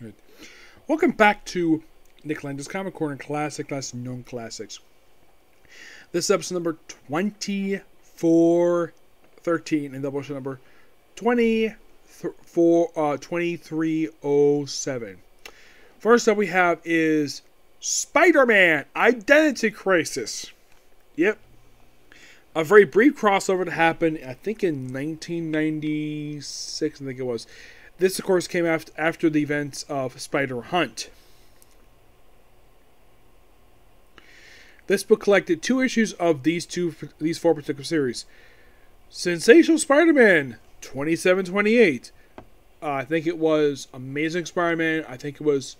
Good. Welcome back to Nick Lenz's Comic Corner Classic, Less Known Classics. This is episode number 2413 and Doubleshot number 2307. First up we have is Spider-Man Identity Crisis. Yep. A very brief crossover that happened, I think in 1996, I think it was. This, of course, came after the events of Spider-Hunt. This book collected 2 issues of these 4 particular series. Sensational Spider-Man 2728. I think it was Amazing Spider-Man. I think it was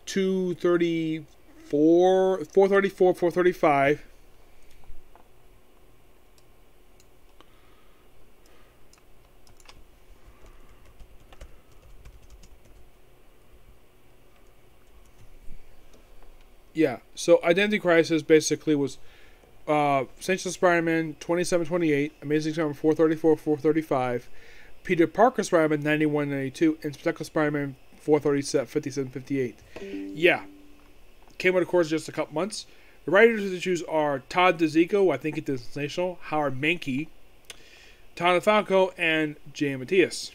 234, 434, 435. Yeah, so Identity Crisis basically was Sensational Spider-Man 2728, Amazing Spider-Man 434, 435, Peter Parker Spider-Man 91, 92, and Spectacular Spider-Man 437, 57, 58. Yeah. Came out, of course, just a couple months. The writers of the issues are Todd DeZico, I think it is Sensational, Howard Mankey, Todd Falco, and Jay Matthias.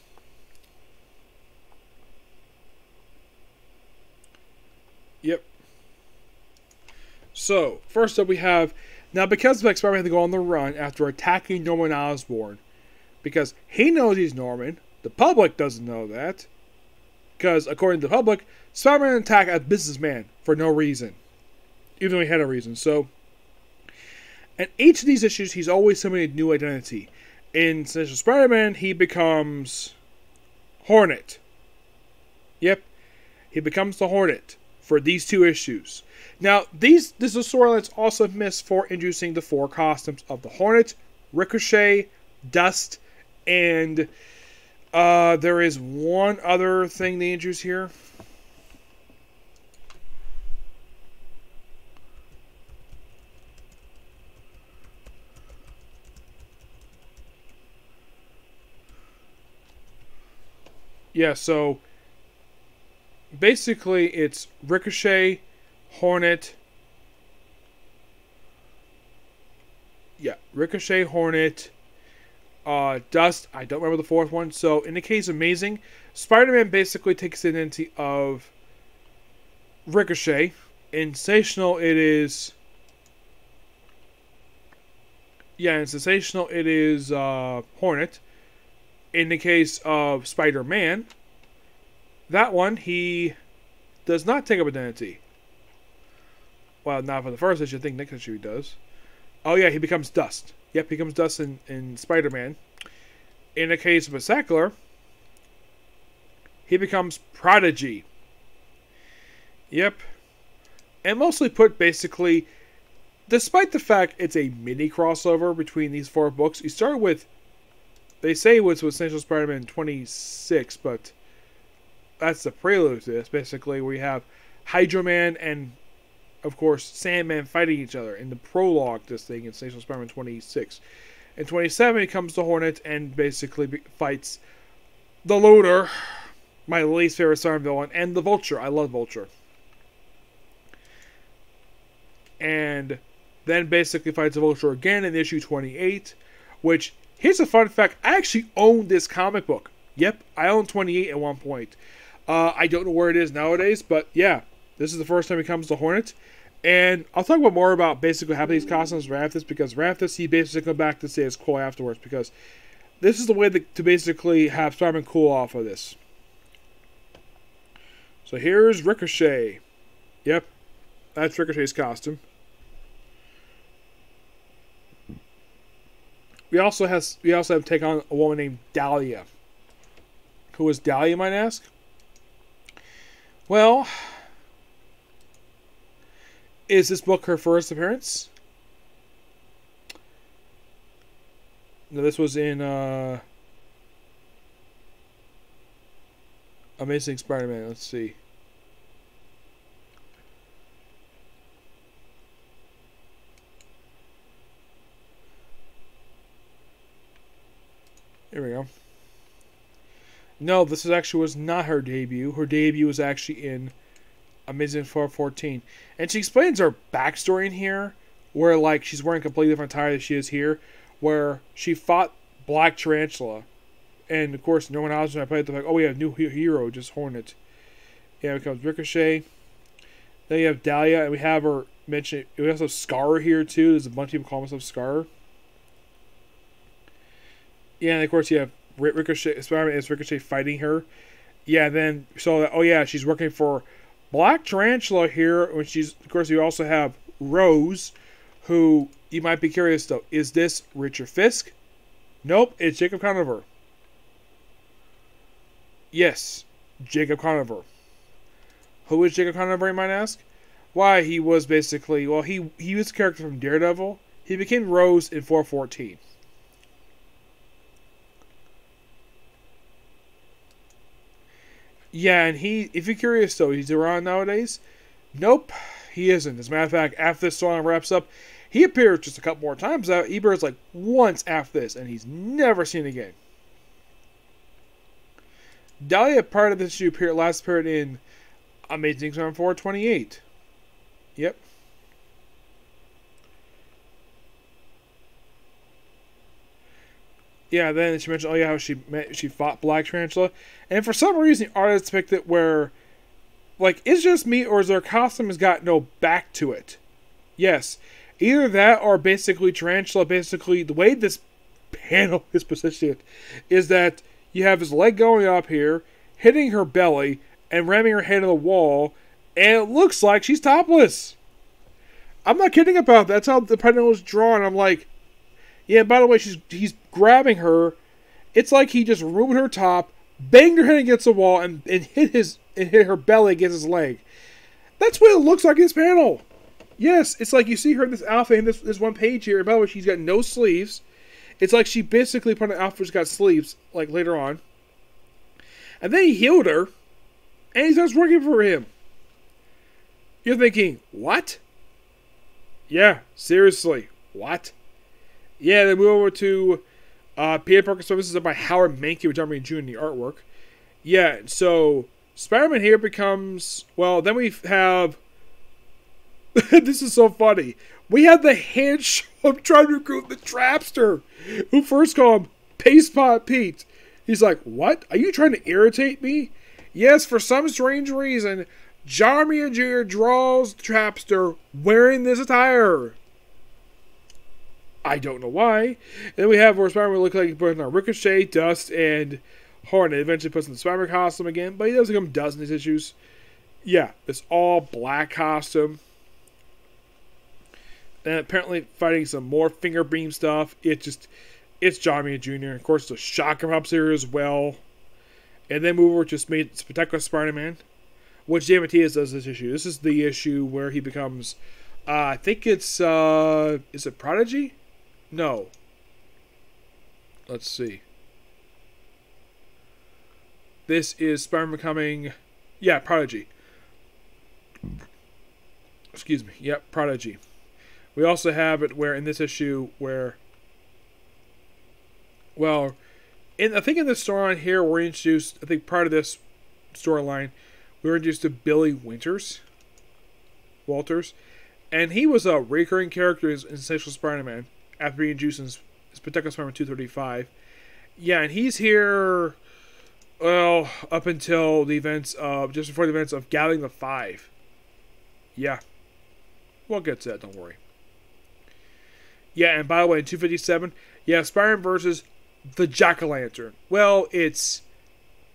Yep. So, first up we have, now because Spider-Man had to go on the run after attacking Norman Osborn, because he knows he's Norman, the public doesn't know that, because according to the public, Spider-Man attacked a businessman for no reason, even though he had a reason. So, in each of these issues, he's always assuming a new identity. In Sensational Spider-Man, he becomes Hornet. Yep, he becomes the Hornet for these 2 issues. Now, this is a story that's also missed for introducing the 4 costumes of the Hornet, Ricochet, Dust, and there is one other thing they introduce here. Yeah, so basically it's Ricochet, Hornet. Yeah, Ricochet, Hornet, Dust. I don't remember the 4th one. So, in the case of Amazing, Spider-Man basically takes the identity of Ricochet. In Sensational, it is... Yeah, in Sensational, it is Hornet. In the case of Spider-Man, that one, he does not take up identity. Well, not for the first issue. I think next issue he does. Oh, yeah, he becomes Dust. Yep, he becomes Dust in Spider-Man. In the case of a Spectacular, he becomes Prodigy. Yep. And mostly put, basically, despite the fact it's a mini crossover between these 4 books, you start with, they say it was with Essential Spider-Man 26, but that's the prelude to this, basically, where you have Hydro Man and, of course, Sandman fighting each other in the prologue to this thing in Sensational Spider-Man 26. In 27, he comes to Hornet and basically fights the Loader, my least favorite Spider-Man villain, and the Vulture. I love Vulture. And then basically fights the Vulture again in issue 28, which, here's a fun fact, I actually owned this comic book. Yep, I owned 28 at one point. I don't know where it is nowadays, but yeah, this is the first time he comes to Hornet. And I'll talk about more about basically how these costumes Ramthus, because Ramthus, he basically come back to status quo afterwards, because this is the way to basically have Spider-Man cool off of this. So here's Ricochet. Yep, that's Ricochet's costume. We also have take on a woman named Dahlia. Who is Dahlia, you might ask? Well, is this book her first appearance? No, this was in Amazing Spider-Man. Let's see. Here we go. No, this actually was not her debut. Her debut was actually in Amazing 414. And she explains her backstory in here, where like she's wearing a completely different attire than she is here, where she fought Black Tarantula. And of course, no one else when I played, they're like, oh, we have a new hero, just Hornet. Yeah, it comes Ricochet. Then you have Dahlia, and we have her mention. We also have Scar here too. There's a bunch of people calling themselves Scar. Yeah, and of course you have Ricochet. Spider-Man is Ricochet fighting her. Yeah, then so oh yeah, she's working for Black Tarantula here. When she's of course you also have Rose, who you might be curious though. Is this Richard Fisk? Nope, it's Jacob Conover. Yes, Jacob Conover. Who is Jacob Conover, you might ask? Why, he was basically, well, he was a character from Daredevil. He became Rose in 414. Yeah, and if you're curious though, he's around nowadays? Nope, he isn't. As a matter of fact, after this song wraps up, he appears just a couple more times. He appears like once after this, and he's never seen again. Dahlia, part of this issue, last appeared in Amazing Spider-Man 428. Yep. Yeah, then she mentioned, oh yeah, how she fought Black Tarantula. And for some reason, the artist picked it where, like, it's just me or is her costume has got no back to it? Yes. Either that or basically Tarantula, basically, the way this panel is positioned is that you have his leg going up here, hitting her belly, and ramming her head in the wall, and it looks like she's topless. I'm not kidding about that. That's how the panel was drawn. I'm like, yeah, by the way, he's grabbing her. It's like he just removed her top, banged her head against the wall, and hit her belly against his leg. That's what it looks like in this panel. Yes, it's like you see her in this outfit in this one page here. And by the way, she's got no sleeves. It's like she basically put an outfit that's got sleeves, like later on. And then he healed her, and he starts working for him. You're thinking, what? Yeah, seriously, what? Yeah, then move over to Peter Parker Services by Howard Mankey with John Romita Jr. in the artwork. Yeah, so Spider-Man here becomes, well, then we have, this is so funny. We have the hand show of trying to recruit the Trapster, who first called him Paste Pot Pete. He's like, what? Are you trying to irritate me? Yes, for some strange reason, John Romita Jr. draws the Trapster wearing this attire. I don't know why. And then we have where Spider-Man looks like he's putting on Ricochet, Dust, and Hornet. Eventually puts in the Spider-Man costume again, but he doesn't come dust in these issues. Yeah, this all black costume. And apparently fighting some more finger beam stuff. It's John Romita Jr. Of course, the Shocker pops here as well. And then move over to Spectacular Spider-Man, which J. Matias does this issue. This is the issue where he becomes, I think it's, is it Prodigy? No. Let's see. This is Spider-Man becoming, yeah, Prodigy. Excuse me. Yep, Prodigy. We also have it where in this issue where, well, I think in this storyline here we're introduced, I think part of this storyline, we were introduced to Billy Walters, and he was a recurring character in Sensational Spider-Man after being introduced in Spectacular Spider-Man 235. Yeah, and he's here, well, up until the events of, just before the events of Gathering the Five. Yeah. We'll get to that, don't worry. Yeah, and by the way, in 257, yeah, Spider-Man versus the Jack-O-Lantern. Well, it's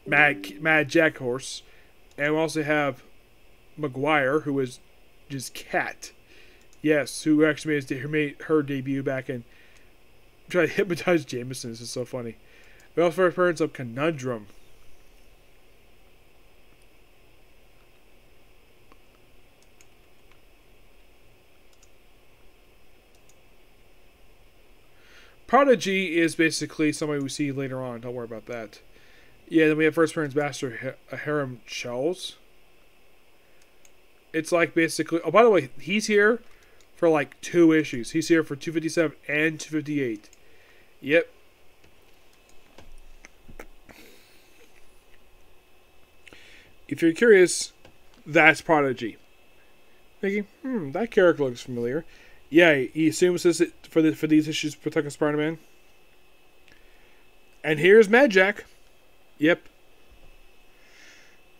Mad Jack Horse. And we also have Maguire, who is just Cat. Yes, who actually made her debut back in try to hypnotize Jameson. This is so funny. We also have appearance of Conundrum. Prodigy is basically somebody we see later on. Don't worry about that. Yeah, then we have first appearance Master Harem Charles. It's like basically... Oh, by the way, he's here for like 2 issues. He's here for 257 and 258. Yep. If you're curious, that's Prodigy. Thinking, that character looks familiar. Yeah, he assumes this for these issues protecting Spider-Man. And here's Mad Jack. Yep.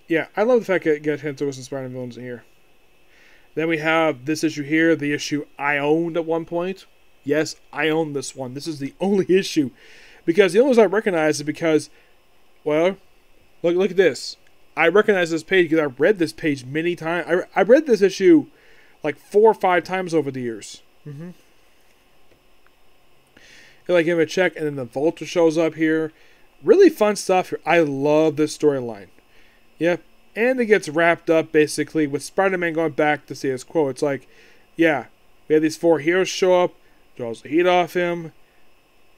Yeah, I love the fact that get hints with some Spider-Man villains in here. Then we have this issue here, the issue I owned at one point. Yes, I own this one. This is the only issue. Because the only reason I recognize it because, well, look at this. I recognize this page because I read this page many times. I read this issue like 4 or 5 times over the years. Like give it a check, and then the Vulture shows up here. Really fun stuff here. I love this storyline. Yep. And it gets wrapped up basically with Spider-Man going back to status quo. It's like, yeah, we have these 4 heroes show up, draws the heat off him,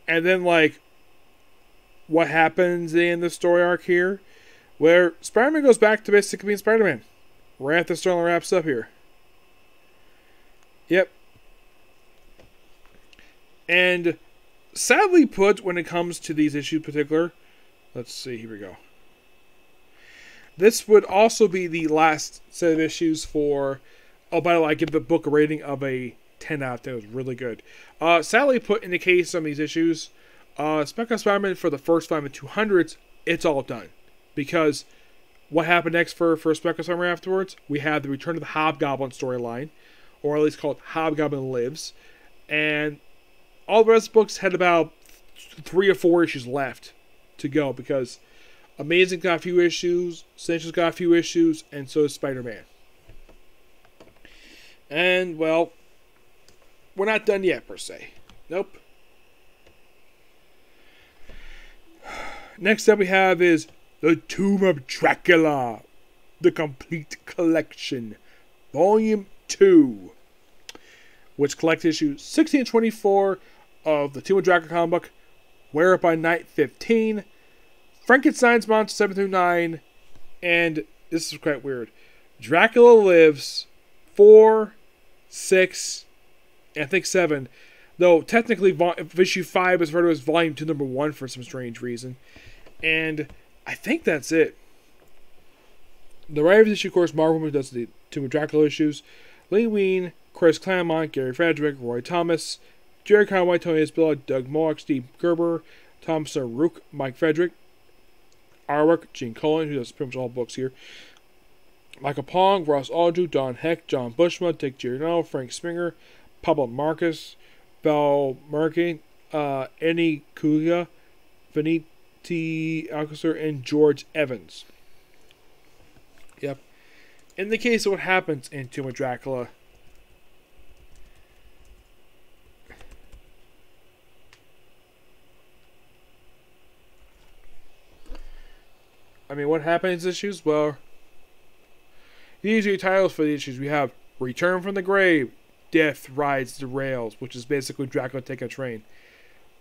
and then like, what happens in the story arc here, where Spider-Man goes back to basically being Spider-Man. Right after the storyline wraps up here. Yep. And sadly put, when it comes to these issues in particular, let's see, here we go. This would also be the last set of issues for, oh, by the way, I give the book a rating of a 10 out of 10. It was really good. Sadly put, in the case of some of these issues, Spectre Spider-Man for the first 5 and 200s, it's all done. Because what happened next for Spectre Spider-Man afterwards? We had the Return of the Hobgoblin storyline, or at least called Hobgoblin Lives. And all the rest of the books had about 3 or 4 issues left to go, because Amazing got a few issues, Essentials got a few issues, and so is Spider-Man. And, well, we're not done yet, per se. Nope. Next up we have is The Tomb of Dracula, The Complete Collection, Volume 2, which collects issues 16 and 24 of the Tomb of Dracula comic book, Wear It by Night 15, Frankenstein's Monster 7 through 9, and this is quite weird, Dracula Lives 4, 6, and I think 7. Though technically issue 5 is referred to as volume 2 number 1 for some strange reason. And I think that's it. The writer of this issue, of course, Marvel does the Tomb of Dracula issues. Lee Wein, Chris Claremont, Gary Frederick, Roy Thomas, Jerry Conway, Tony Isbella, Doug Moak, Steve Gerber, Tom Rook, Mike Frederick, artwork, Gene Colan, who does pretty much all books here, Michael Pong, Ross Aldru, Don Heck, John Bushma, Dick Giordano, Frank Springer, Pablo Marcus, Val Murphy, Annie Kuga, Veniti Alcacer, and George Evans. Yep. In the case of what happens in Tomb of Dracula, I mean, what happens in issues? Well, these are your titles for the issues. We have Return from the Grave, Death Rides the Rails, which is basically Dracula taking a train.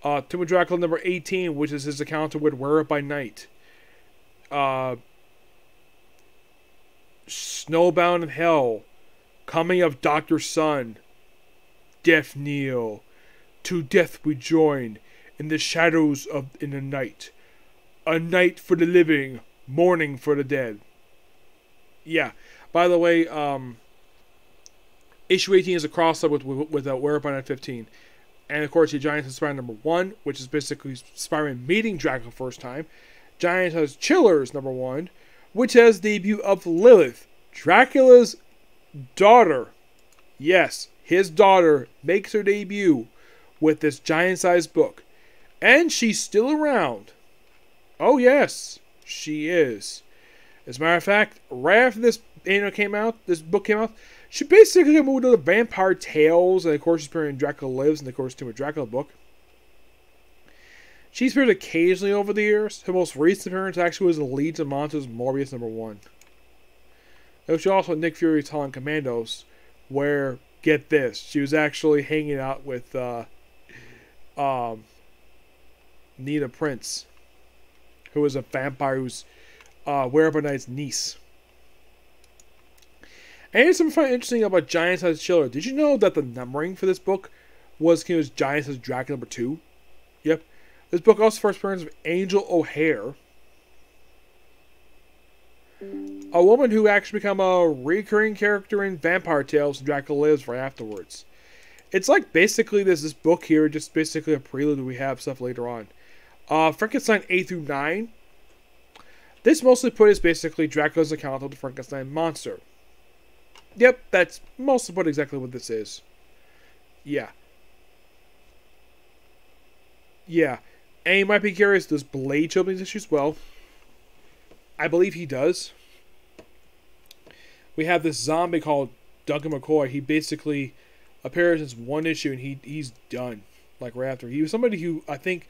Tomb of Dracula number 18, which is his encounter with Wear It by Night. Snowbound in Hell, Coming of Dr. Sun, Death Kneel, To Death We Join, In the Shadows in the Night, A Night for the Living, Mourning for the Dead. Yeah, by the way, issue 18 is a crossover with Wear It by Night 15. And of course, the Giants has Spider-Man number 1, which is basically Spider-Man meeting Dracula first time. Giants has Chillers number 1, which has the debut of Lilith, Dracula's daughter. Yes, his daughter makes her debut with this giant-sized book. And she's still around. Oh yes, she is. As a matter of fact, right after this book came out, she basically moved to the Vampire Tales, and of course she's appearing in Dracula Lives, and of course Tomb of Dracula book. She's appeared occasionally over the years. Her most recent appearance actually was in Legion of Monsters Morbius number 1. There was also Nick Fury's Holland Commandos, where, get this, she was actually hanging out with Nina Prince, who was a vampire who's Wear It by Night's niece. And here's something interesting about Giant Size Chiller. Did you know that the numbering for this book was Giant Size Dracula number 2? Yep. This book also first appearance of Angel O'Hare. A woman who actually became a recurring character in Vampire Tales and Dracula Lives right afterwards. It's like basically there's this book here, just basically a prelude. We have stuff later on. Frankenstein 8 through 9. This mostly put is basically Dracula's account of the Frankenstein monster. Yep, that's mostly put exactly what this is. Yeah. Yeah. And you might be curious, does Blade show these issues? Well, I believe he does. We have this zombie called Duncan McCoy. He basically appears in one issue and he's done. Like right after. He was somebody who I think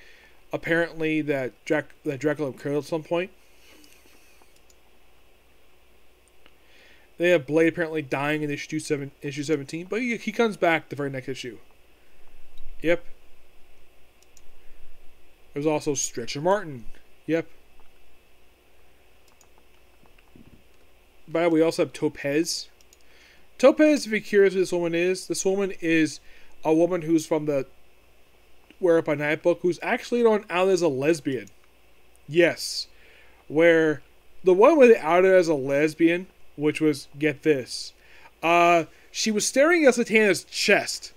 apparently that Dracula killed at some point. They have Blade apparently dying in issue 17, but he comes back the very next issue. Yep. There's also Stretcher Martin. Yep. But we also have Topez. Topez, if you're curious who this woman is a woman who's from the Wear It by Night book, who's actually known out as a lesbian. Yes. Where the one where they outed as a lesbian, which was, get this, she was staring at Satana's chest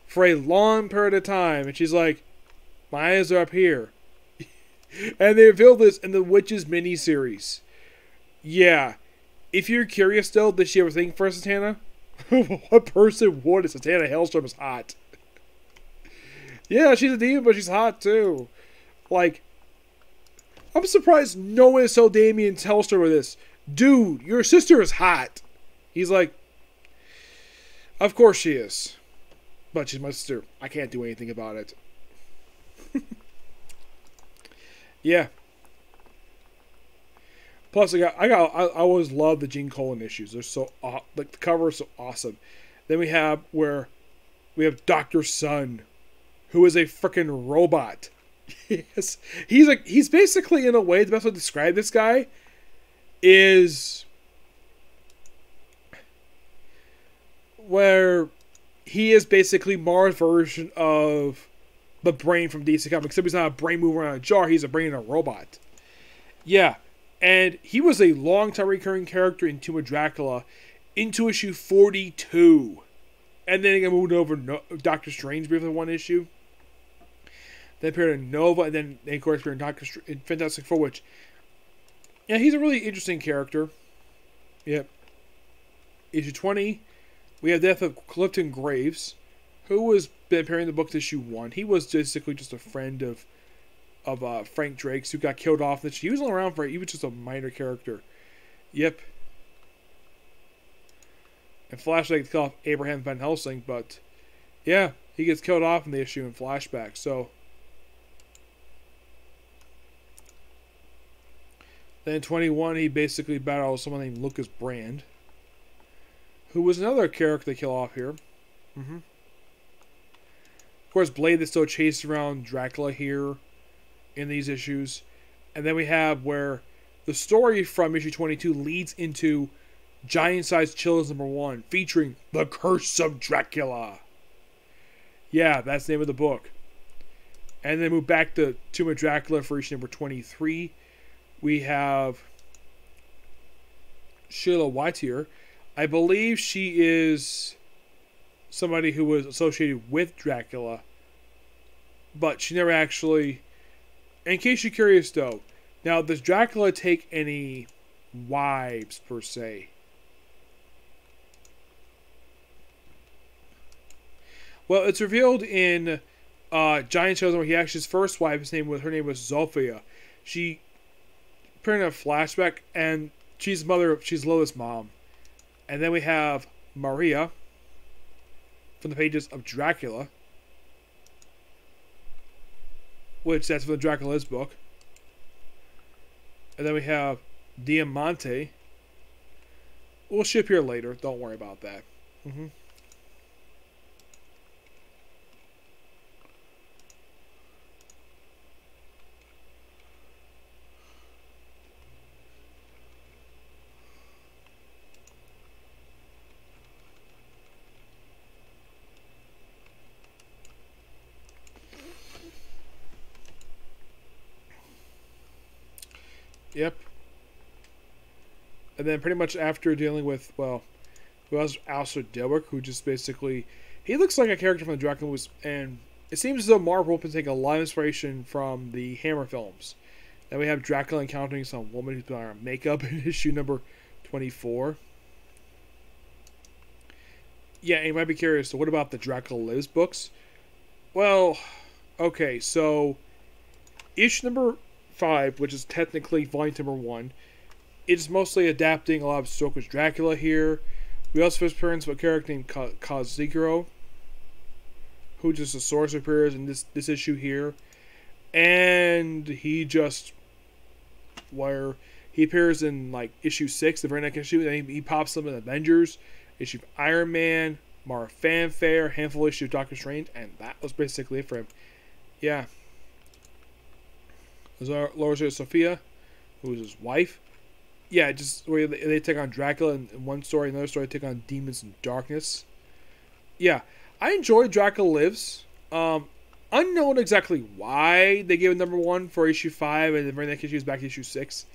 for a long period of time, and she's like, my eyes are up here. And they revealed this in the Witches miniseries. Yeah. If you're curious though, does she ever think for Satana? What person would if Satana Hellstrom is hot? Yeah, she's a demon, but she's hot too. Like, I'm surprised no one told Damien Hellstrom with this. Dude, your sister is hot. He's like, of course she is. But she's my sister. I can't do anything about it. Yeah. Plus, I always love the Gene Colan issues. They're so like the cover is so awesome. Then we have Dr. Sun, who is a freaking robot. Yes, he's basically, in a way, the best way to describe this guy is where he is basically Mars' version of the Brain from DC Comics. Except he's not a brain moving around a jar, he's a brain in a robot. Yeah, and he was a long-time recurring character in Tomb of Dracula into issue 42. And then he got moved over to Doctor Strange briefly one issue. Then appeared in Nova, and then of course appeared in Fantastic Four, which, yeah, he's a really interesting character. Yep. Issue 20, we have Death of Clifton Graves, who was been appearing in the book issue 1. He was basically just a friend of Frank Drake's, who got killed off. He was only around he was just a minor character. Yep. And Flashback kill off Abraham Van Helsing, but yeah, he gets killed off in the issue in Flashback. So then in 21, he basically battles someone named Lucas Brand, who was another character they kill off here. Of course, Blade is still chasing around Dracula here in these issues. And then we have where the story from issue 22 leads into Giant-Sized Chillers #1, featuring The Curse of Dracula. Yeah, that's the name of the book. And then move back to Tomb of Dracula for issue number 23. We have Sheila White here. I believe she is somebody who was associated with Dracula, but she never actually... In case you're curious though, now does Dracula take any wives per se? Well, it's revealed in Giant Shows where he actually, his first wife, her name was Zofia. She appeared in a flashback, and she's Lois' mom. And then we have Maria from the pages of Dracula, which that's from the Dracula's book. And then we have Diamante. We'll ship here later. Don't worry about that. Yep. And then pretty much after dealing with, well, who else? Alistair Dilwick, who just basically, he looks like a character from the Dracula movies, and it seems as though Marvel has taken a lot of inspiration from the Hammer films. Then we have Dracula encountering some woman who's been on makeup in issue number 24. Yeah, and you might be curious, so what about the Dracula Lives books? Well, okay, so issue number 5, which is technically volume number 1, it's mostly adapting a lot of Stoker's Dracula here. We also first appearance of a character named Kazuhiro, who just a sorcerer appears in this issue here. And he just, where he appears in like issue 6, the very next issue, and he pops up in Avengers, issue of Iron Man, Mara Fanfare, handful issue of Doctor Strange, and that was basically it for him. Yeah. There's Lorza Sophia, who's his wife. Yeah, just where they take on Dracula in one story, another story they take on demons in darkness. Yeah, I enjoyed Dracula Lives. Unknown exactly why they gave it number 1 for issue 5 and the very next issue is back to issue 6.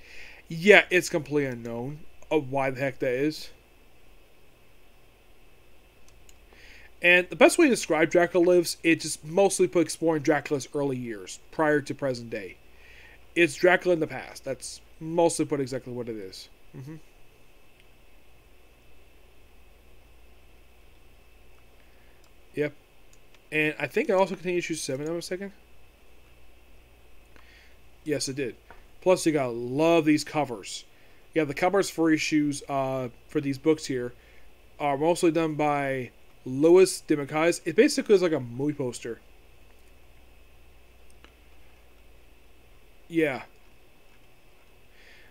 Yeah, it's completely unknown of why the heck that is. And the best way to describe Dracula Lives, it just mostly put exploring Dracula's early years, prior to present day. It's Dracula in the past. That's mostly put exactly what it is. Yep. And I think it also contained issue 7, I'm a second. Yes, it did. Plus, you gotta love these covers. Yeah, the covers for issues for these books here are mostly done by Louis Demacais. It basically is like a movie poster. Yeah.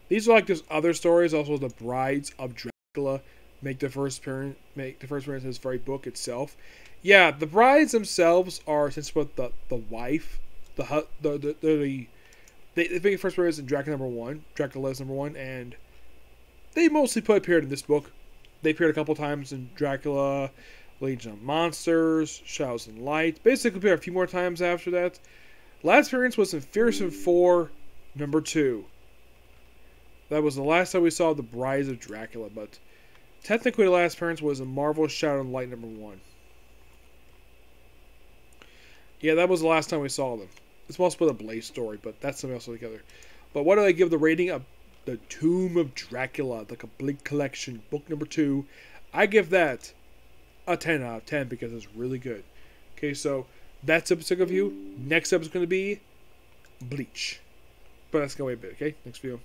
These are like just other stories. Also, the Brides of Dracula make the first appearance in this very book itself. Yeah, the brides themselves are essentially the wife, they make the first appearance in Dracula number 1, Dracula Lives number 1, and they mostly appeared in this book. They appeared a couple times in Dracula, Legion of Monsters, Shadows and Light. Basically appeared a few more times after that. Last appearance was in Fearsome 4, number 2. That was the last time we saw the Brides of Dracula, but technically the last appearance was in Marvel's Shadow and Light number 1. Yeah, that was the last time we saw them. It's mostly a Blaze story, but that's something else altogether. But what do I give the rating of The Tomb of Dracula, the complete collection, book number 2? I give that a 10 out of 10 because it's really good. Okay, so that's episode review. Next episode is going to be Bleach. But that's going to wait a bit, okay? Next video.